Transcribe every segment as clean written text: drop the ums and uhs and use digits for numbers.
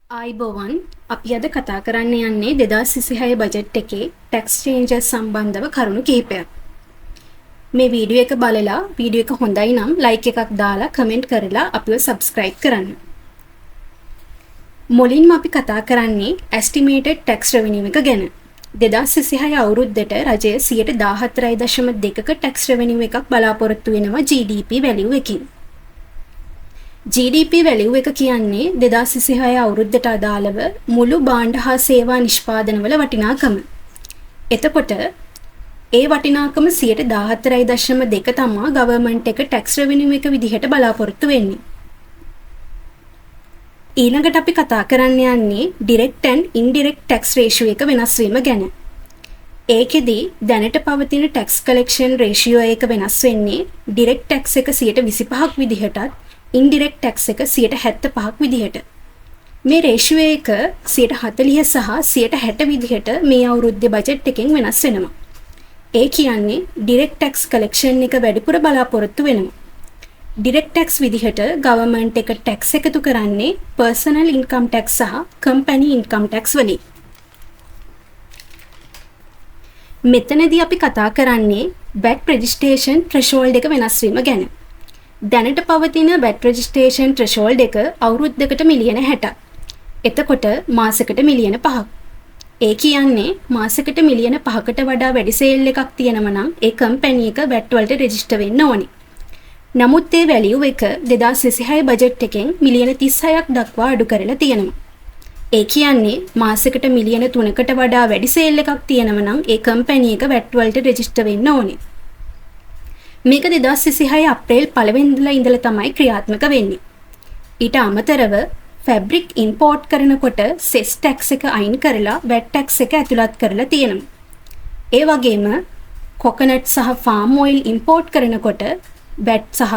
ආයිබෝවන් අපි අද කතා කරන්න යන්නේ 2026 බජට් එකේ ටැක්ස් චේන්ජස් සම්බන්ධව කරුණු කිහිපයක්. මේ වීඩියෝ එක බලලා වීඩියෝ එක හොඳයි නම් ලයික් එකක් දාලා කමෙන්ට් කරලා අපිව සබ්ස්ක්‍රයිබ් කරන්න. මුලින්ම අපි කතා කරන්නේ ඇස්ටිමේටඩ් ටැක්ස් රෙවෙනියු එක ගැන. 2026 අවුරුද්දට රජය 14.2% ටැක්ස් රෙවෙනියු එකක් බලාපොරොත්තු වෙනවා GDP වැලියු එකකින්. GDP වැලියු එක කියන්නේ 2026 අවුරුද්දට අදාළව මුළු භාණ්ඩ හා සේවා නිෂ්පාදනවල වටිනාකම. එතකොට ඒ වටිනාකම 14.2% තමයි ගවර්න්මන්ට් එක ටැක්ස් රෙවෙනියු එක විදිහට බලාපොරොත්තු වෙන්නේ. ඊළඟට අපි කතා කරන්න යන්නේ direct and indirect tax ratio එක වෙනස් වීම ගැන. ඒකෙදි දැනට පවතින ටැක්ස් කලෙක්ෂන් රේෂියෝ එක වෙනස් වෙන්නේ ඩිරෙක්ට් ටැක්ස් එක 25% විදිහටත් ඉන්ඩිරෙක්ට් ටැක්ස් එක 75% විදිහට. මේ රේෂියෝ එක 40% සහ 60% විදිහට මේ අවුරුද්දේ බජට් එකෙන් වෙනස් වෙනවා. ඒ කියන්නේ ඩිරෙක්ට් ටැක්ස් කලෙක්ෂන් එක වැඩිපුර බලාපොරොත්තු වෙනවා. ඩිරෙක්ට් ටැක්ස් විදිහට ගවර්න්මන්ට් එක ටැක්ස් එකතු කරන්නේ පර්සනල් ඉන්කම් ටැක්ස් සහ කම්පැනි ඉන්කම් ටැක්ස් වලින්. මෙතනදී අපි කතා කරන්නේ VAT රෙජිස්ට්‍රේෂන් threshold එක වෙනස් වීම ගැන. දැනට පවතින VAT රෙජිස්ට්‍රේෂන් threshold එක අවුරුද්දකට මිලියන 60ක්. එතකොට මාසෙකට මිලියන 5ක්. ඒ කියන්නේ මාසෙකට මිලියන 5කට වඩා වැඩි සේල් එකක් තියෙනවා නම් ඒ කම්පැනි එක VAT වලට රෙජිස්ටර් වෙන්න ඕනේ. නමුත් ඒ වැලියු එක 2026 බජට් එකෙන් මිලියන 36ක් දක්වා අඩු කරලා තියෙනවා. ඒ කියන්නේ මාසෙකට මිලියන 3කට වඩා වැඩි සේල් එකක් තියෙනවා නම් ඒ කම්පැනි එක VAT වලට රෙජිස්ටර් වෙන්න ඕනේ. මේක 2026 අප්‍රේල් 1 වෙනිදා ඉඳලා තමයි ක්‍රියාත්මක වෙන්නේ. ඊට අමතරව ෆැබ්‍රික් ඉම්පෝර්ට් කරනකොට සෙස් ටැක්ස් එක අයින් කරලා VAT ටැක්ස් එක ඇතුළත් කරලා තියෙනවා. ඒ වගේම කොකනට් සහ ෆාම් ඔයිල් ඉම්පෝර්ට් කරනකොට VAT සහ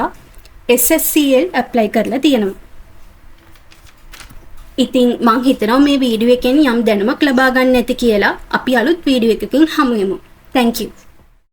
SSCL ඇප්ලයි කරලා තියෙනවා. ඉතින් මං හිතනවා මේ වීඩියෝ එකෙන් යම් දැනුමක් ලබා ගන්න ඇති කියලා. අපි අලුත් වීඩියෝ එකකින් හමු වෙමු. Thank you.